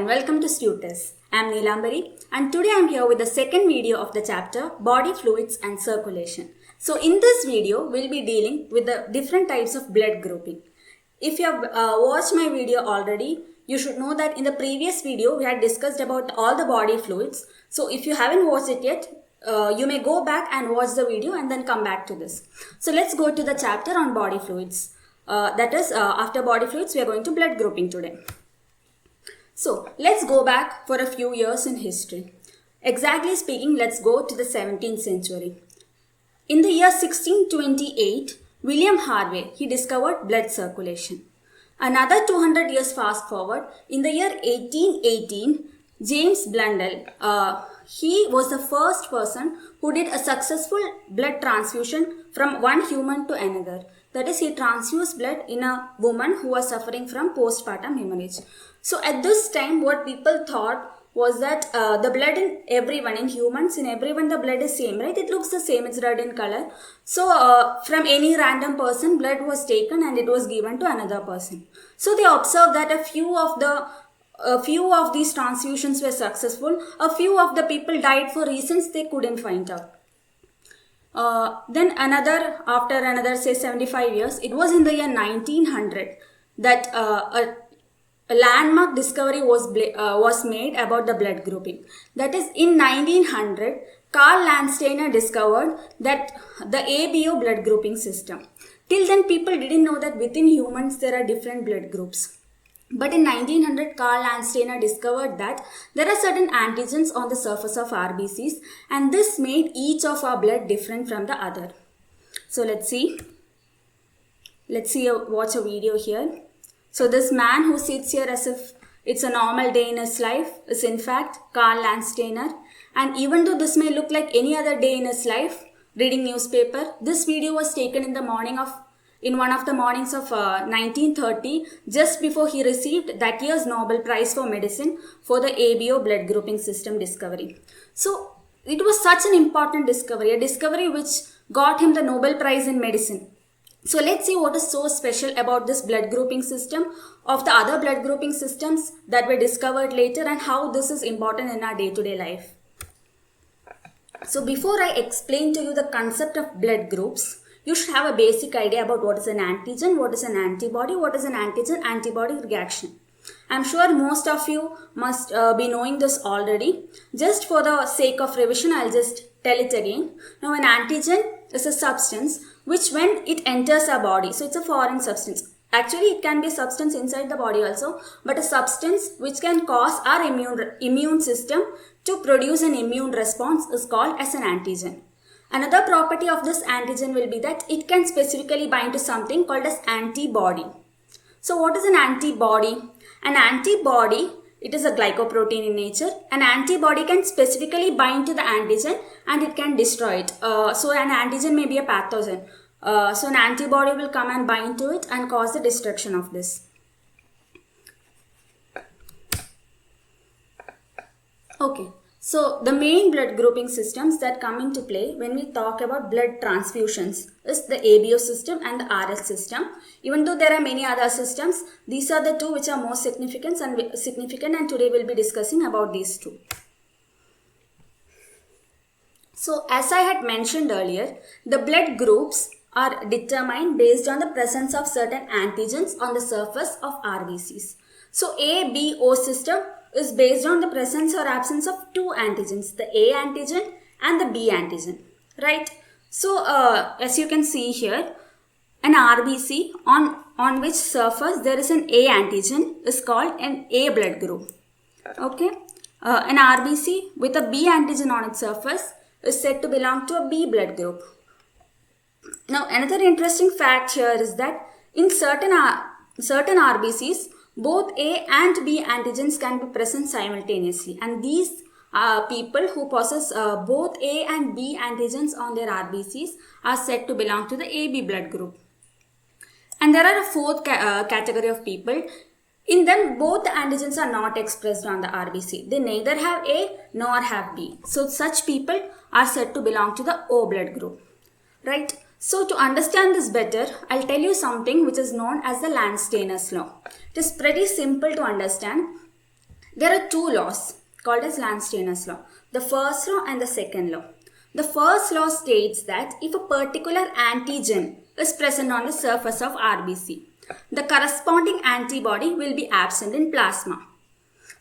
and welcome to StuTest. I am Neelambari and today I am here with the second video of the chapter Body Fluids and Circulation. So in this video, we will be dealing with the different types of blood grouping. If you have watched my video already, you should know that in the previous video, we had discussed about all the body fluids. So if you haven't watched it yet, you may go back and watch the video and then come back to this. So let's go to the chapter on body fluids. After body fluids, we are going to blood grouping today. So let's go back for a few years in history. Exactly speaking, let's go to the 17th century. In the year 1628, William Harvey, he discovered blood circulation. Another 200 years fast forward, in the year 1818, James Blundell, he was the first person who did a successful blood transfusion from one human to another. That is, he transfused blood in a woman who was suffering from postpartum hemorrhage. So at this time, what people thought was that the blood in everyone, in humans, in everyone, the blood is same, right? It looks the same, it's red in color. So from any random person, blood was taken and it was given to another person. So they observed that a few of these transfusions were successful. A few of the people died for reasons they couldn't find out. Then after another say 75 years, it was in the year 1900 that a landmark discovery was made about the blood grouping. That is, in 1900, Karl Landsteiner discovered that the ABO blood grouping system. Till then, people didn't know that within humans there are different blood groups. But in 1900, Karl Landsteiner discovered that there are certain antigens on the surface of RBCs, and this made each of our blood different from the other. So let's watch a video here. So this man who sits here as if it's a normal day in his life is in fact Karl Landsteiner. And even though this may look like any other day in his life, reading newspaper, this video was taken in one of the mornings of 1930, just before he received that year's Nobel Prize for Medicine for the ABO blood grouping system discovery. So it was such an important discovery, a discovery which got him the Nobel Prize in Medicine. So let's see what is so special about this blood grouping system of the other blood grouping systems that were discovered later and how this is important in our day-to-day life. So before I explain to you the concept of blood groups, you should have a basic idea about what is an antigen, what is an antibody, what is an antigen-antibody reaction. I'm sure most of you must be knowing this already. Just for the sake of revision, I'll just tell it again. Now, an antigen is a substance which when it enters our body, so it's a foreign substance. Actually, it can be a substance inside the body also, but a substance which can cause our immune system to produce an immune response is called as an antigen. Another property of this antigen will be that it can specifically bind to something called as antibody. So what is an antibody? An antibody, it is a glycoprotein in nature. An antibody can specifically bind to the antigen and it can destroy it. So an antigen may be a pathogen. So an antibody will come and bind to it and cause the destruction of this. Okay. So the main blood grouping systems that come into play when we talk about blood transfusions is the ABO system and the RS system. Even though there are many other systems, these are the two which are most significant and today we'll be discussing about these two. So as I had mentioned earlier, the blood groups are determined based on the presence of certain antigens on the surface of RBCs. So ABO system is based on the presence or absence of two antigens, the A antigen and the B antigen, right? So as you can see here, an RBC on which surface there is an A antigen is called an A blood group, okay? An RBC with a B antigen on its surface is said to belong to a B blood group. Now another interesting fact here is that in certain RBCs, both A and B antigens can be present simultaneously, and these people who possess both A and B antigens on their RBCs are said to belong to the AB blood group. And there are a fourth category of people. In them, both the antigens are not expressed on the RBC. They neither have A nor have B. So such people are said to belong to the O blood group, right? So to understand this better, I'll tell you something which is known as the Landsteiner's law. It is pretty simple to understand. There are two laws called as Landsteiner's law, the first law and the second law. The first law states that if a particular antigen is present on the surface of RBC, the corresponding antibody will be absent in plasma.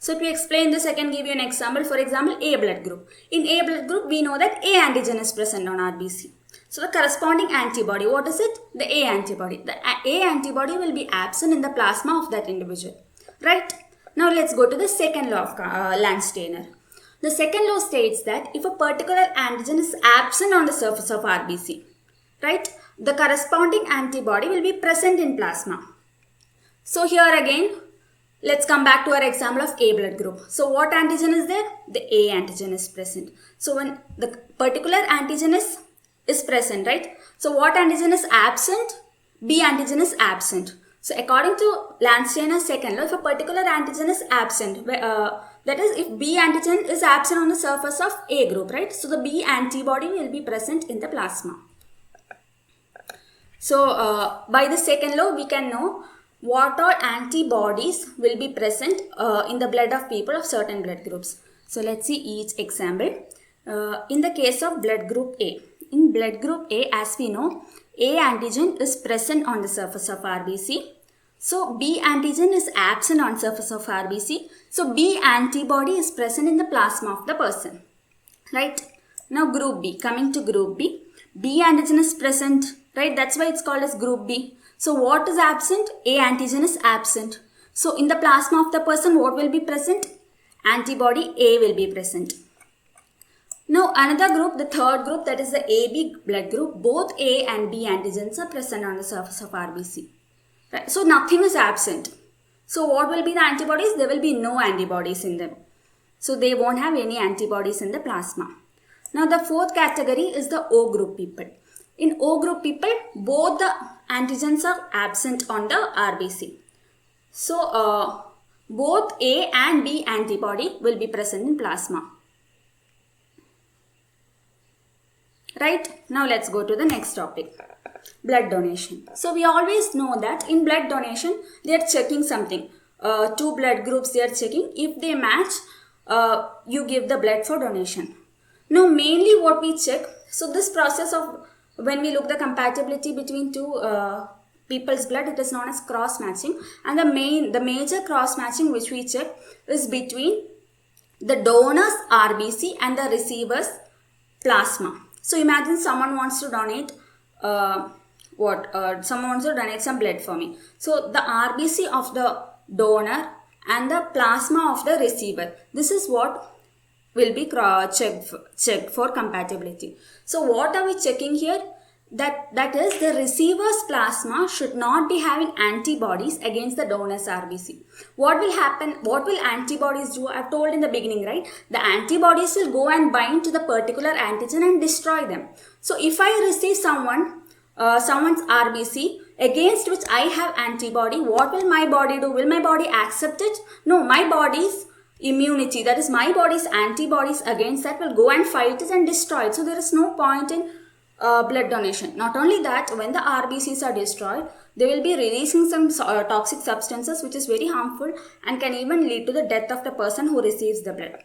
So to explain this, I can give you an example. For example, A blood group. In A blood group, we know that A antigen is present on RBC. So the corresponding antibody, what is it? The A antibody. The A antibody will be absent in the plasma of that individual. Right? Now let's go to the second law of Landsteiner. The second law states that if a particular antigen is absent on the surface of RBC, right, the corresponding antibody will be present in plasma. So here again, let's come back to our example of A blood group. So what antigen is there? The A antigen is present. So when the particular antigen is present, right? So what antigen is absent? B antigen is absent. So according to Landsteiner's second law, if a particular antigen is absent, that is if B antigen is absent on the surface of A group, right? So the B antibody will be present in the plasma. So by the second law, we can know what all antibodies will be present in the blood of people of certain blood groups. So let's see each example. In the case of blood group A, in blood group A, as we know, A antigen is present on the surface of RBC. So B antigen is absent on surface of RBC. So B antibody is present in the plasma of the person. Right? Now group B, coming to group B, B antigen is present, right? That's why it's called as group B. So what is absent? A antigen is absent. So in the plasma of the person, what will be present? Antibody A will be present. Now another group, the third group, that is the AB blood group, both A and B antigens are present on the surface of RBC. Right? So nothing is absent. So what will be the antibodies? There will be no antibodies in them. So they won't have any antibodies in the plasma. Now the fourth category is the O group people. In O group people, both the antigens are absent on the RBC. So both A and B antibody will be present in plasma. Right? Now let's go to the next topic. Blood donation. So we always know that in blood donation, they are checking something. Two blood groups they are checking. If they match, you give the blood for donation. Now mainly what we check, so this process of when we look the compatibility between two people's blood, it is known as cross matching. And the major cross matching which we check is between the donor's RBC and the receiver's plasma. So imagine someone wants to donate someone wants to donate some blood for me. So the RBC of the donor and the plasma of the receiver, this is what will be checked for compatibility. So what are we checking here? That is the receiver's plasma should not be having antibodies against the donor's RBC. What will happen? What will antibodies do? I've told in the beginning, right? The antibodies will go and bind to the particular antigen and destroy them. So if I receive someone's RBC against which I have antibody, what will my body do? Will my body accept it? No, my body's immunity, that is my body's antibodies against that, will go and fight it and destroy it. So there is no point in blood donation. Not only that, when the RBCs are destroyed, they will be releasing some toxic substances which is very harmful and can even lead to the death of the person who receives the blood.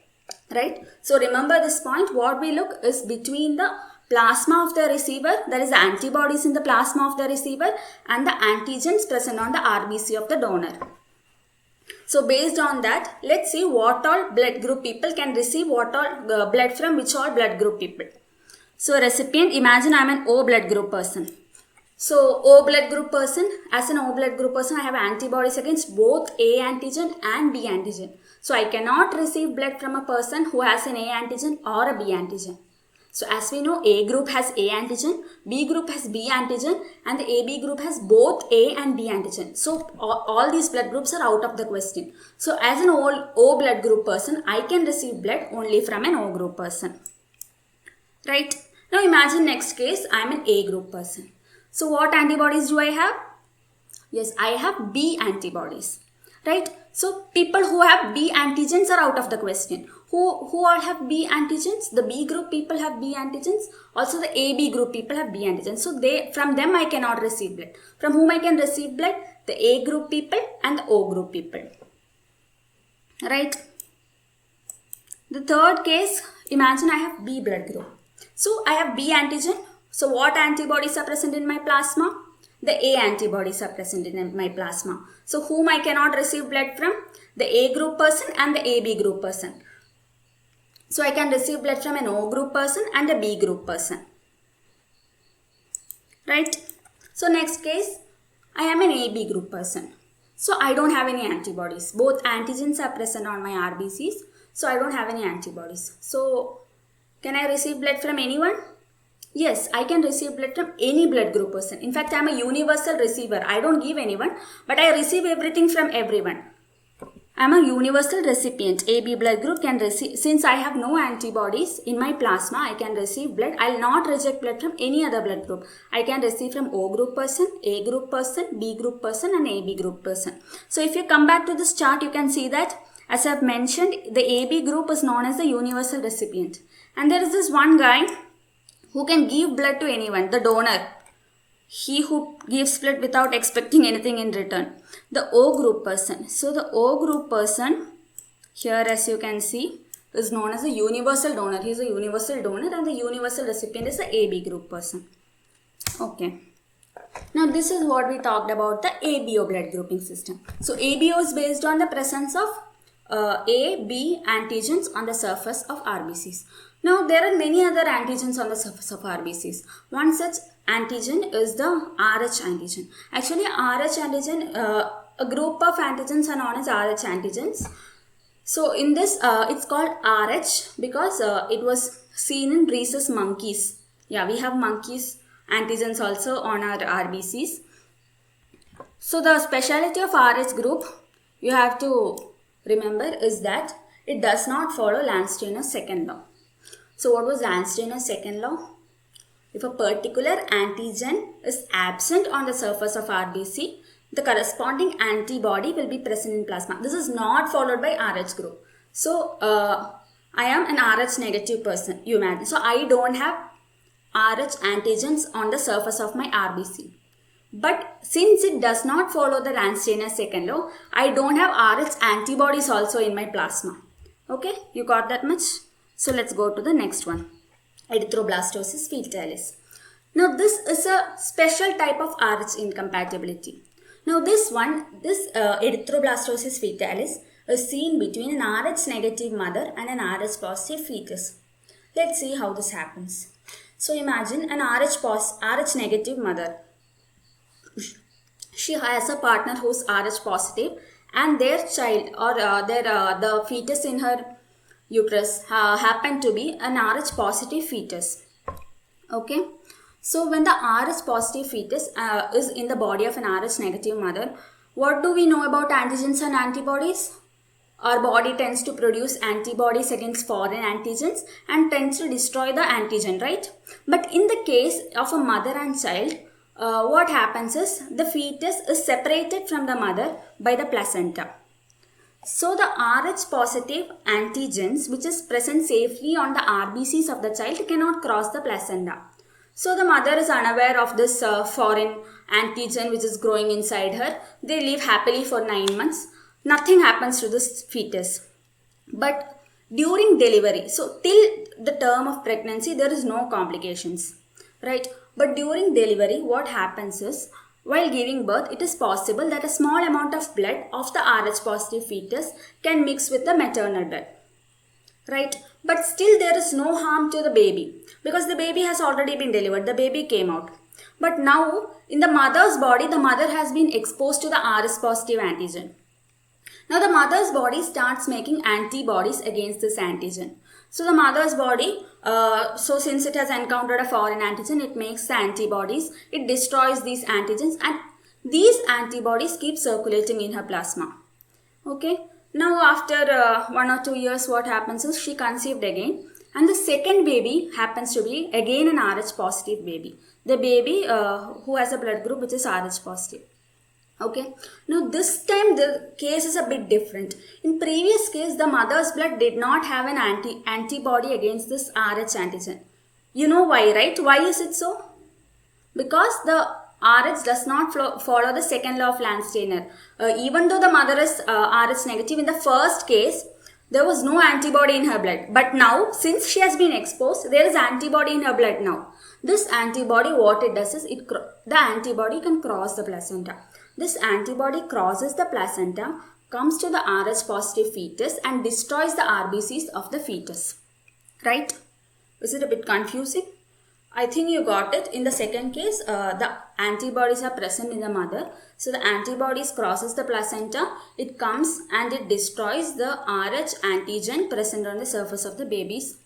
Right? So remember this point. What we look is between the plasma of the receiver, that is the antibodies in the plasma of the receiver, and the antigens present on the RBC of the donor. So based on that, let's see what all blood group people can receive what all blood from which all blood group people. So recipient, imagine I am an O blood group person. So O blood group person, as an O blood group person, I have antibodies against both A antigen and B antigen. So I cannot receive blood from a person who has an A antigen or a B antigen. So as we know, A group has A antigen, B group has B antigen, and the AB group has both A and B antigen. So all these blood groups are out of the question. So as an O blood group person, I can receive blood only from an O group person. Right? Now imagine next case, I am an A group person. So what antibodies do I have? Yes, I have B antibodies. Right? So people who have B antigens are out of the question. Who all have B antigens? The B group people have B antigens. Also the AB group people have B antigens. So from them I cannot receive blood. From whom I can receive blood? The A group people and the O group people. Right? The third case, imagine I have B blood group. So I have B antigen. So what antibodies are present in my plasma? The A antibodies are present in my plasma. So whom I cannot receive blood from? The A group person and the AB group person. So I can receive blood from an O group person and a B group person. Right? So next case, I am an AB group person. So I don't have any antibodies. Both antigens are present on my RBCs. So I don't have any antibodies. So can I receive blood from anyone? Yes, I can receive blood from any blood group person. In fact, I am a universal receiver. I don't give anyone, but I receive everything from everyone. I am a universal recipient. AB blood group can receive, since I have no antibodies in my plasma, I can receive blood. I will not reject blood from any other blood group. I can receive from O group person, A group person, B group person and AB group person. So if you come back to this chart, you can see that as I have mentioned, the AB group is known as the universal recipient. And there is this one guy who can give blood to anyone, the donor. He who gives blood without expecting anything in return. The O group person. So the O group person, here as you can see, is known as a universal donor. He is a universal donor and the universal recipient is the AB group person. Okay. Now this is what we talked about, the ABO blood grouping system. So ABO is based on the presence of A, B antigens on the surface of RBCs. Now there are many other antigens on the surface of RBCs. One such antigen is the RH antigen. Actually RH antigen, a group of antigens are known as RH antigens. So in this it's called RH because it was seen in rhesus monkeys. Yeah, we have monkeys antigens also on our RBCs. So the speciality of RH group you have to remember is that it does not follow Landsteiner's second law. So what was Landsteiner's second law? If a particular antigen is absent on the surface of RBC, the corresponding antibody will be present in plasma. This is not followed by RH group. So I am an RH negative person, you imagine. So I don't have RH antigens on the surface of my RBC. But since it does not follow the Landsteiner's second law, I don't have RH antibodies also in my plasma. Okay, you got that much? So let's go to the next one. Erythroblastosis fetalis. Now this is a special type of RH incompatibility. Now this erythroblastosis fetalis is seen between an RH negative mother and an RH positive fetus. Let's see how this happens. So imagine an RH negative mother. She has a partner who's RH positive and their child or the fetus in her uterus happen to be an RH positive fetus. Okay. So when the RH positive fetus is in the body of an RH negative mother, what do we know about antigens and antibodies? Our body tends to produce antibodies against foreign antigens and tends to destroy the antigen, right? But in the case of a mother and child, what happens is the fetus is separated from the mother by the placenta. So the RH positive antigens which is present safely on the RBCs of the child cannot cross the placenta. So the mother is unaware of this foreign antigen which is growing inside her. They live happily for 9 months. Nothing happens to this fetus. But during delivery, so till the term of pregnancy, there is no complications, right? But during delivery, what happens is, while giving birth, it is possible that a small amount of blood of the RH positive fetus can mix with the maternal blood, right? But still there is no harm to the baby because the baby has already been delivered. The baby came out. But now in the mother's body, the mother has been exposed to the RH positive antigen. Now the mother's body starts making antibodies against this antigen. So the mother's body, since it has encountered a foreign antigen, it makes the antibodies, it destroys these antigens and these antibodies keep circulating in her plasma. Okay. Now after 1 or 2 years, what happens is she conceived again and the second baby happens to be again an RH positive baby. The baby who has a blood group which is RH positive. Okay. Now this time the case is a bit different. In previous case, the mother's blood did not have an antibody against this RH antigen. You know why, right? Why is it so? Because the RH does not follow the second law of Landsteiner. Even though the mother is RH negative, in the first case, There was no antibody in her blood. But now, since she has been exposed, there is antibody in her blood now. This antibody, what it does is, the antibody can cross the placenta. This antibody crosses the placenta, comes to the Rh positive fetus and destroys the RBCs of the fetus. Right? Is it a bit confusing? I think you got it. In the second case, the antibodies are present in the mother. So the antibodies crosses the placenta. It comes and it destroys the Rh antigen present on the surface of the baby's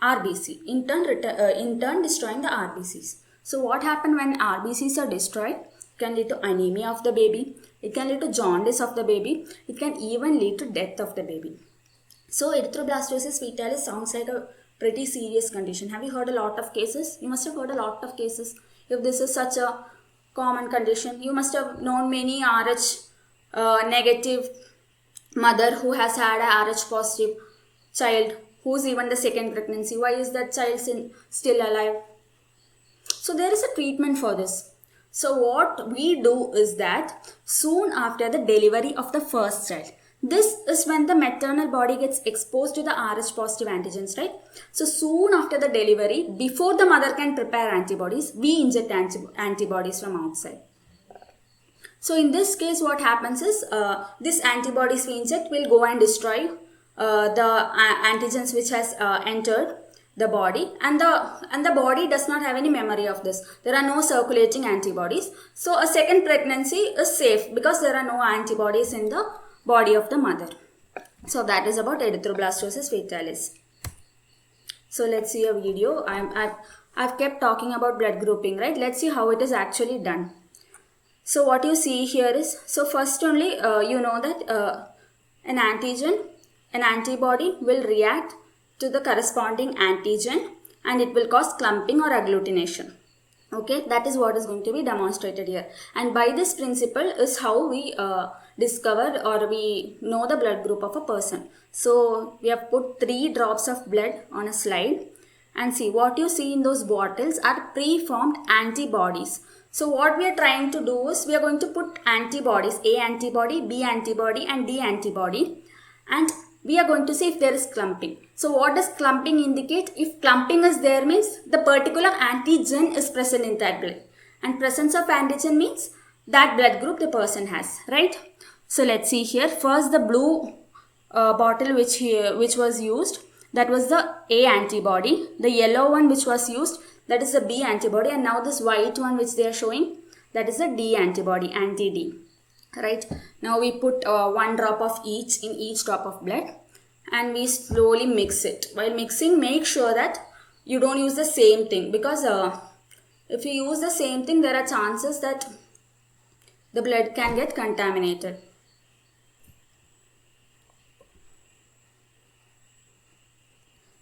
RBC. In turn destroying the RBCs. So what happens when RBCs are destroyed? It can lead to anemia of the baby. It can lead to jaundice of the baby. It can even lead to death of the baby. So erythroblastosis fetalis sounds like a pretty serious condition. Have you heard a lot of cases? You must have heard a lot of cases. If this is such a common condition, you must have known many Rh negative mother who has had a Rh positive child who's even the second pregnancy. Why is that child still alive? So there is a treatment for this. So what we do is that soon after the delivery of the first child, this is when the maternal body gets exposed to the Rh positive antigens, right? So soon after the delivery, before the mother can prepare antibodies, we inject antibodies from outside. So in this case, what happens is, this antibodies we inject will go and destroy the antigens which has entered the body, and the body does not have any memory of this. There are no circulating antibodies. So a second pregnancy is safe because there are no antibodies in the body of the mother. So that is about erythroblastosis fetalis. So let's see a video. I've kept talking about blood grouping, right? Let's see how it is actually done. So what you see here is, so first only you know that an antibody will react to the corresponding antigen and it will cause clumping or agglutination. Okay, that is what is going to be demonstrated here. And by this principle is how we discover or we know the blood group of a person. So we have put 3 drops of blood on a slide, and see what you see in those bottles are pre-formed antibodies. So what we are trying to do is we are going to put antibodies, A antibody, B antibody and D antibody, and we are going to see if there is clumping. So what does clumping indicate? If clumping is there means the particular antigen is present in that blood, and presence of antigen means that blood group the person has, right? So let's see here. First the blue bottle which was used, that was the A antibody. The yellow one which was used, that is the B antibody, and now this white one which they are showing, that is the D antibody, anti-D. Right, now we put 1 drop of each in each drop of blood and we slowly mix it. While mixing, make sure that you don't use the same thing, because if you use the same thing, there are chances that the blood can get contaminated.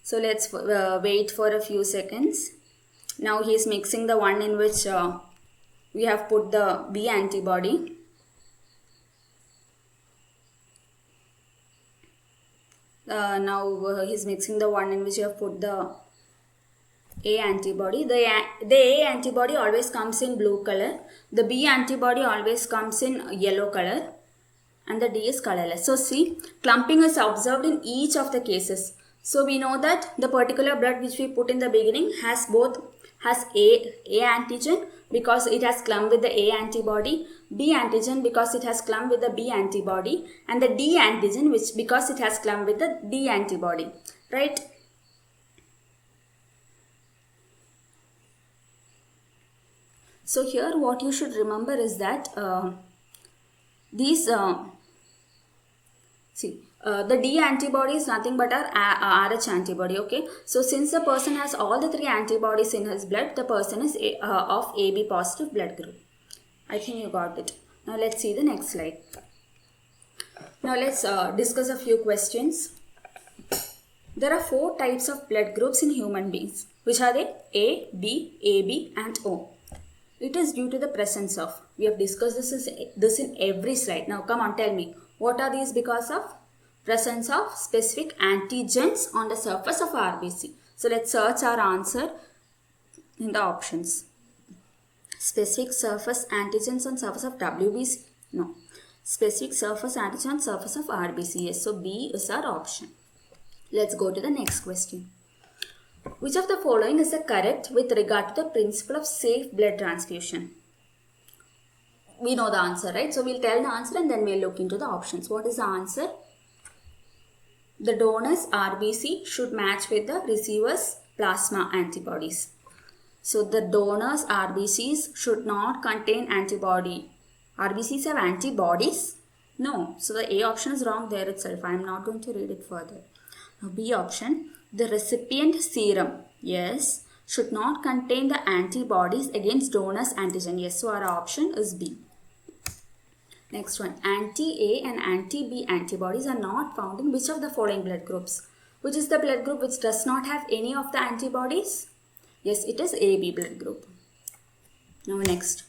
So let's wait for a few seconds. Now he is mixing the one in which we have put the B antibody. Now he's mixing the one in which you have put the A antibody. The A antibody always comes in blue color. The B antibody always comes in yellow color. And the D is colorless. So see, clumping is observed in each of the cases. So we know that the particular blood which we put in the beginning has A antigen because it has clumped with the A antibody, B antigen because it has clumped with the B antibody, and the D antigen which because it has clumped with the D antibody, right? So here what you should remember is that the D antibody is nothing but our Rh antibody, okay? So since the person has all the 3 antibodies in his blood, the person is of AB positive blood group. I think you got it. Now let's see the next slide. Now let's discuss a few questions. There are 4 types of blood groups in human beings. Which are they? A, B, AB and O. It is due to the presence of. We have discussed this in every slide. Now come on, tell me. What are these because of? Presence of specific antigens on the surface of RBC. So let's search our answer in the options. Specific surface antigens on surface of WBC? No. Specific surface antigen on surface of RBC. Yes, so B is our option. Let's go to the next question. Which of the following is the correct with regard to the principle of safe blood transfusion? We know the answer, right? So we'll tell the answer and then we'll look into the options. What is the answer? The donor's RBC should match with the receiver's plasma antibodies. So the donor's RBCs should not contain antibody. RBCs have antibodies? No. So the A option is wrong there itself. I am not going to read it further. Now B option, the recipient serum, yes, should not contain the antibodies against donor's antigen. Yes, so our option is B. Next one, anti-A and anti-B antibodies are not found in which of the following blood groups? Which is the blood group which does not have any of the antibodies? Yes, it is AB blood group. Now next,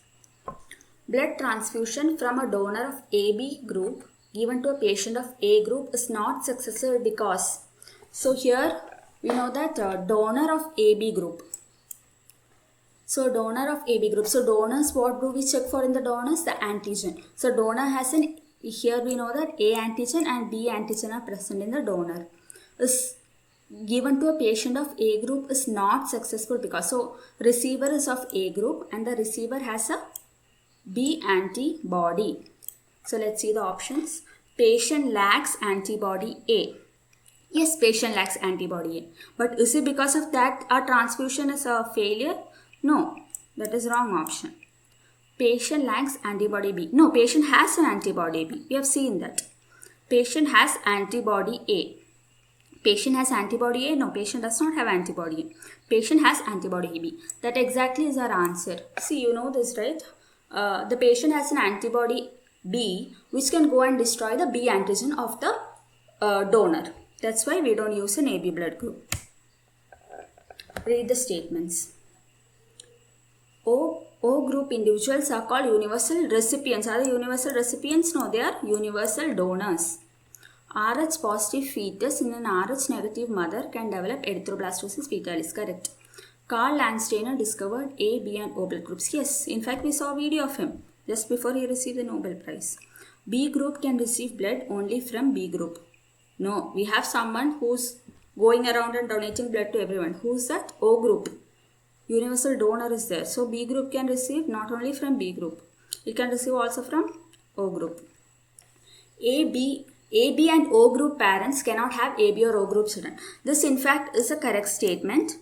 blood transfusion from a donor of AB group given to a patient of A group is not successful because, so here we know that donor of AB group. So donor of AB group. So donors, what do we check for in the donors? The antigen. So donor has an, here we know that A antigen and B antigen are present in the donor. Is given to a patient of A group is not successful because, so receiver is of A group and the receiver has a B antibody. So let's see the options. Patient lacks antibody A. Yes, patient lacks antibody A. But is it because of that our transfusion is a failure? No, that is wrong option. Patient lacks antibody B. No, patient has an antibody B. We have seen that. Patient has antibody A. Patient has antibody A. No, patient does not have antibody A. Patient has antibody B. That exactly is our answer. See, you know this, right? The patient has an antibody B which can go and destroy the B antigen of the donor. That's why we don't use an AB blood group. Read the statements. O group individuals are called universal recipients. Are they universal recipients? No, they are universal donors. Rh positive fetus in an Rh negative mother can develop erythroblastosis fetalis. Correct. Karl Landsteiner discovered A, B and O blood groups. Yes, in fact we saw a video of him just before he received the Nobel Prize. B group can receive blood only from B group. No, we have someone who's going around and donating blood to everyone. Who's that? O group. Universal donor is there. So B group can receive not only from B group. It can receive also from O group. AB and O group parents cannot have AB or O group children. This in fact is a correct statement.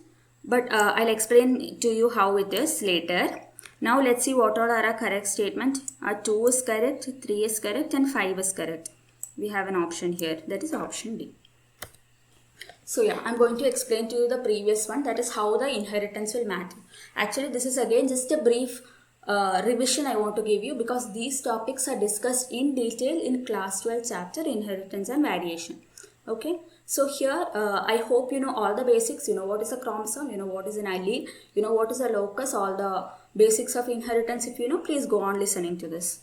But I'll explain to you how it is later. Now let's see what all are our correct statement. 2 is correct, 3 is correct and 5 is correct. We have an option here. That is option D. So yeah, I'm going to explain to you the previous one, that is how the inheritance will matter. Actually, this is again just a brief revision I want to give you because these topics are discussed in detail in class 12 chapter inheritance and variation. Okay, so here I hope you know all the basics. You know what is a chromosome, you know what is an allele, you know what is a locus, all the basics of inheritance. If you know, please go on listening to this.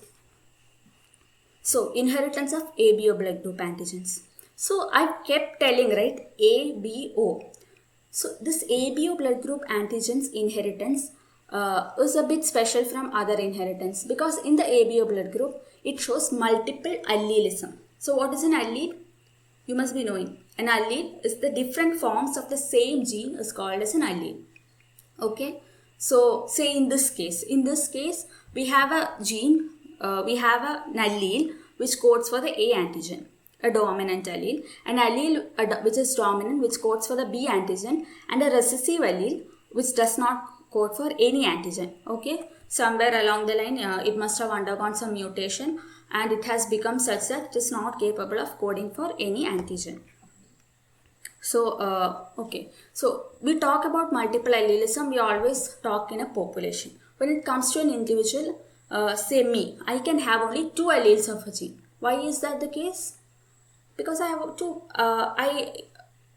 So inheritance of ABO blood group antigens. So I kept telling, right, ABO. So this ABO blood group antigens inheritance is a bit special from other inheritance because in the ABO blood group, it shows multiple allelism. So what is an allele? You must be knowing. An allele is the different forms of the same gene is called as an allele. Okay. So say in this case we have a gene, we have an allele which codes for the A antigen, a dominant allele, an allele which is dominant which codes for the B antigen, and a recessive allele which does not code for any antigen. Okay, somewhere along the line it must have undergone some mutation and it has become such that it is not capable of coding for any antigen. So okay, so we talk about multiple allelism, we always talk in a population. When it comes to an individual, say me, I can have only 2 alleles of a gene. Why is that the case? Because I have two, I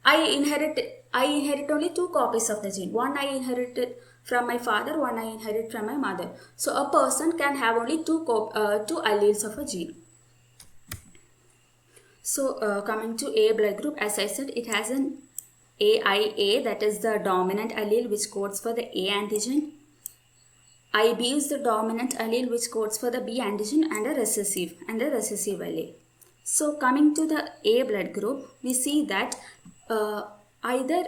inherit only 2 copies of the gene. One I inherited from my father, one I inherit from my mother. So a person can have only 2 alleles of a gene. So coming to A blood group, as I said, it has an AIA, that is the dominant allele which codes for the A antigen. IB is the dominant allele which codes for the B antigen and a recessive allele. So coming to the A blood group, we see that either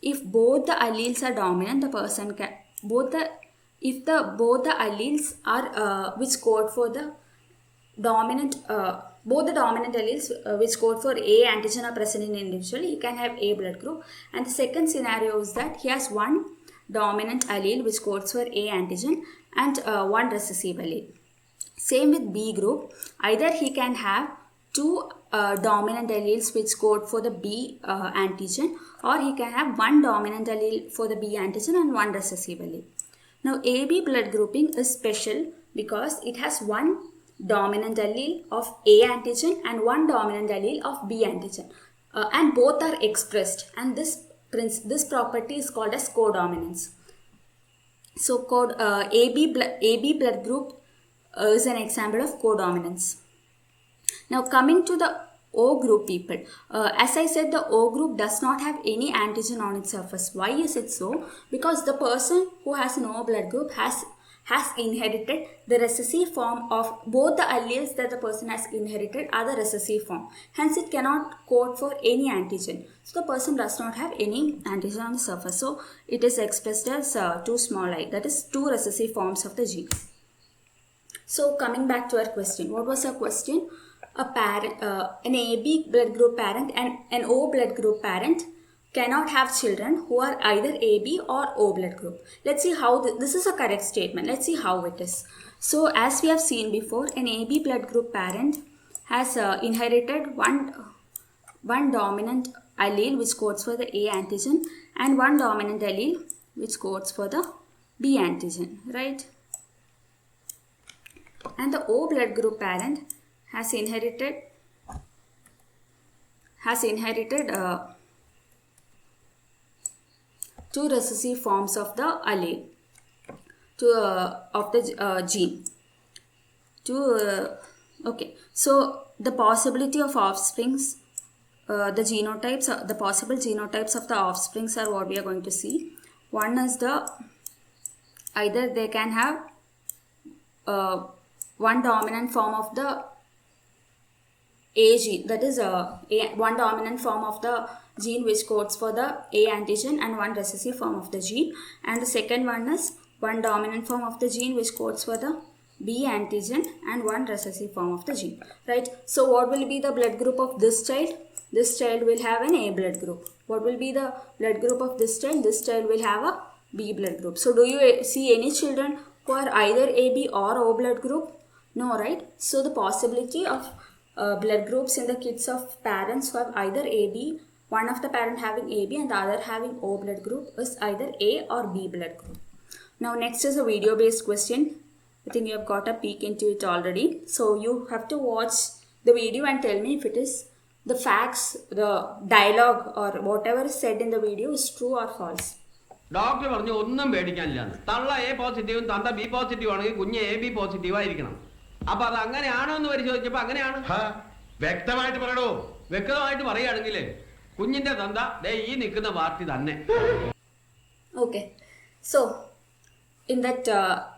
if both the alleles are dominant, the person can both the alleles are which code for the dominant both the dominant alleles which code for A antigen are present in individual, he can have A blood group. And the second scenario is that he has one dominant allele which codes for A antigen and one recessive allele. Same with B group, either he can have two dominant alleles which code for the B antigen, or he can have one dominant allele for the B antigen and one recessive allele. Now AB blood grouping is special because it has one dominant allele of A antigen and one dominant allele of B antigen, and both are expressed, and this property is called as codominance. So AB blood group is an example of codominance. Now coming to the O group people, as I said, the O group does not have any antigen on its surface. Why is it so? Because the person who has an O blood group has inherited the recessive form of both the alleles that the person has inherited are the recessive form. Hence, it cannot code for any antigen. So, the person does not have any antigen on the surface. So, it is expressed as 2 small I, that is 2 recessive forms of the gene. So, coming back to our question. What was our question? A parent, an AB blood group parent and an O blood group parent cannot have children who are either AB or O blood group. Let's see how this is a correct statement. Let's see how it is. So as we have seen before, an AB blood group parent has inherited one dominant allele which codes for the A antigen and one dominant allele which codes for the B antigen, right? And the O blood group parent has inherited two recessive forms of the allele of the gene. Okay, so the possibility of offsprings, the possible genotypes of the offsprings are what we are going to see. One is either they can have one dominant form of the A gene, that is one dominant form of the gene which codes for the A antigen and one recessive form of the gene, and the second one is one dominant form of the gene which codes for the B antigen and one recessive form of the gene, right? So what will be the blood group of this child? This child will have an A blood group. What will be the blood group of this child? This child will have a B blood group. So do you see any children who are either AB or O blood group? No, right? So the possibility of blood groups in the kids of parents who have either AB, one of the parent having AB and the other having O blood group, is either A or B blood group. Now next is a video based question. I think you have got a peek into it already. So you have to watch the video and tell me if it is the facts, the dialogue or whatever is said in the video is true or false. Doctor പറഞ്ഞു ഒന്നും പേടിക്കാനില്ല. തള്ള A പോസിറ്റീവും തന്ത B positive ആണെങ്കിൽ കുഞ്ഞ് AB positive ആയിരിക്കണം. അപ്പോൾ അത് അങ്ങനെയാണോ എന്ന് പരിശോധിച്ചപ്പോൾ അങ്ങനെയാണ്. വ്യക്തമായിട്ട് പറയണോ? വ്യക്തമായിട്ട് പറയുകയാണെങ്കിൽ കുഞ്ഞിന്റെ തന്ത ദേ ഈ നിൽക്കുന്ന പാർട്ടി തന്നെ. Okay. So in that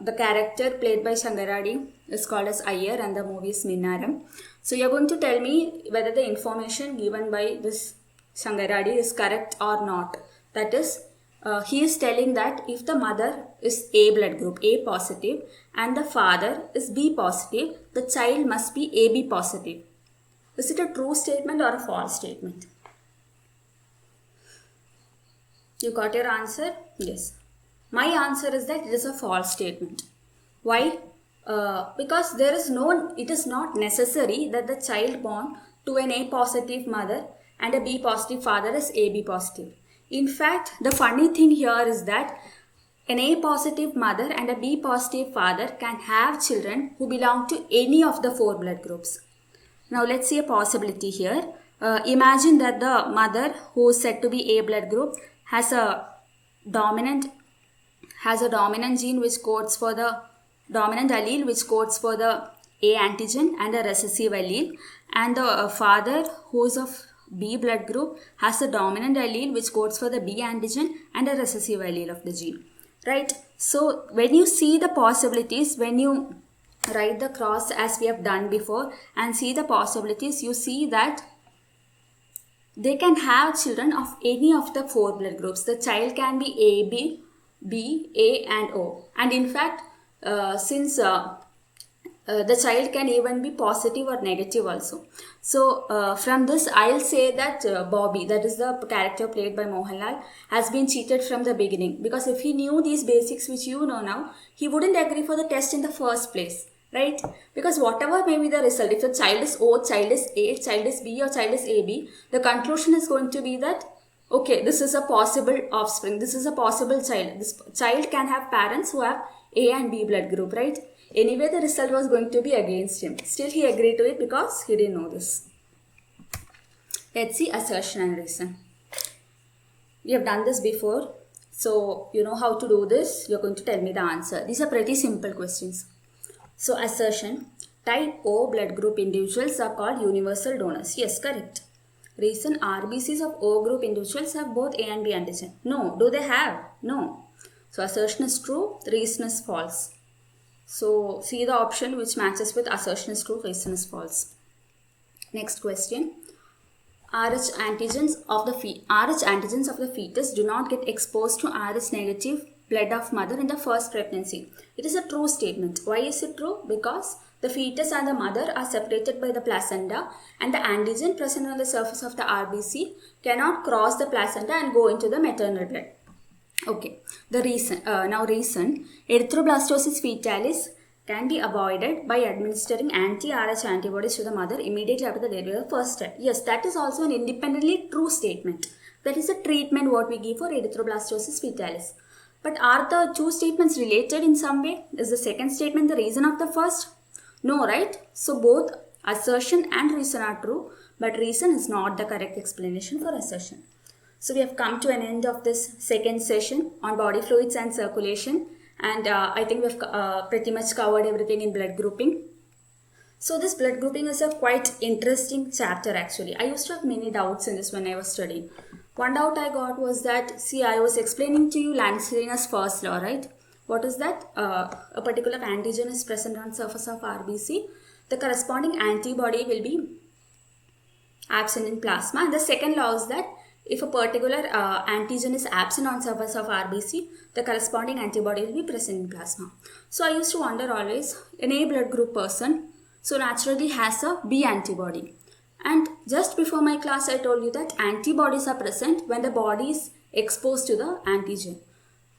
the character played by Shangaradi is called as Iyer and the movie is Minnaram. So you are going to tell me whether the information given by this Shangaradi is correct or not. That is, he is telling that if the mother is A blood group, A positive, and the father is B positive, the child must be AB positive. Is it a true statement or a false statement? You got your answer? Yes. My answer is that it is a false statement. Why? Because it is not necessary that the child born to an A positive mother and a B positive father is AB positive. In fact, the funny thing here is that an A positive mother and a B positive father can have children who belong to any of the 4 blood groups. Now let's see a possibility here. Imagine that the mother who is said to be A blood group has a dominant gene which codes for the dominant allele which codes for the A antigen and a recessive allele, and the father who is of B blood group has a dominant allele which codes for the B antigen and a recessive allele of the gene. right? So when you see the possibilities, when you write the cross as we have done before and see the possibilities, you see that they can have children of any of the 4 blood groups. The child can be AB, B, A and O. And in fact, since the child can even be positive or negative also. So from this, I'll say that Bobby, that is the character played by Mohanlal, has been cheated from the beginning. Because if he knew these basics which you know now, he wouldn't agree for the test in the first place. Right? Because whatever may be the result, if the child is O, child is A, child is B or child is AB, the conclusion is going to be that, okay, this is a possible offspring, this is a possible child. This child can have parents who have A and B blood group, right? Anyway, the result was going to be against him. Still, he agreed to it because he didn't know this. Let's see assertion and reason. We have done this before. So, you know how to do this. You're going to tell me the answer. These are pretty simple questions. So, assertion. Type O blood group individuals are called universal donors. Yes, correct. Reason. RBCs of O group individuals have both A and B antigen. No. Do they have? No. So, assertion is true. Reason is false. So, see the option which matches with assertion is true, reason is false. Next question. Rh antigens of the fetus do not get exposed to Rh negative blood of mother in the first pregnancy. It is a true statement. Why is it true? Because the fetus and the mother are separated by the placenta and the antigen present on the surface of the RBC cannot cross the placenta and go into the maternal blood. Okay, the reason, reason, erythroblastosis fetalis can be avoided by administering anti-Rh antibodies to the mother immediately after the delivery of the first child. Yes, that is also an independently true statement. That is a treatment what we give for erythroblastosis fetalis. But are the two statements related in some way? Is the second statement the reason of the first? No, right? So both assertion and reason are true, but reason is not the correct explanation for assertion. So we have come to an end of this second session on body fluids and circulation, and I think we have pretty much covered everything in blood grouping. So this blood grouping is a quite interesting chapter actually. I used to have many doubts in this when I was studying. One doubt I got was that, see, I was explaining to you Lansdale's first law, right? What is that? A particular antigen is present on surface of RBC. The corresponding antibody will be absent in plasma. And the second law is that if a particular antigen is absent on surface of RBC, the corresponding antibody will be present in plasma. So I used to wonder always, an A blood group person, so naturally has a B antibody. And just before my class, I told you that antibodies are present when the body is exposed to the antigen.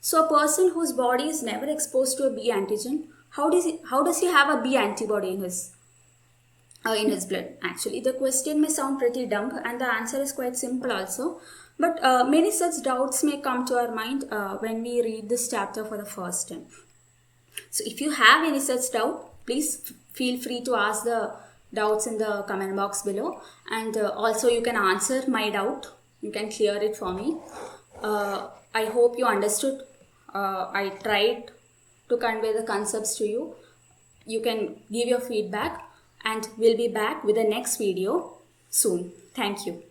So a person whose body is never exposed to a B antigen, how does he have a B antibody in his blood? Actually, the question may sound pretty dumb and the answer is quite simple also. But many such doubts may come to our mind when we read this chapter for the first time. So if you have any such doubt, please feel free to ask the doubts in the comment box below. And also you can answer my doubt. You can clear it for me. I hope you understood. I tried to convey the concepts to you. You can give your feedback. And we'll be back with the next video soon. Thank you.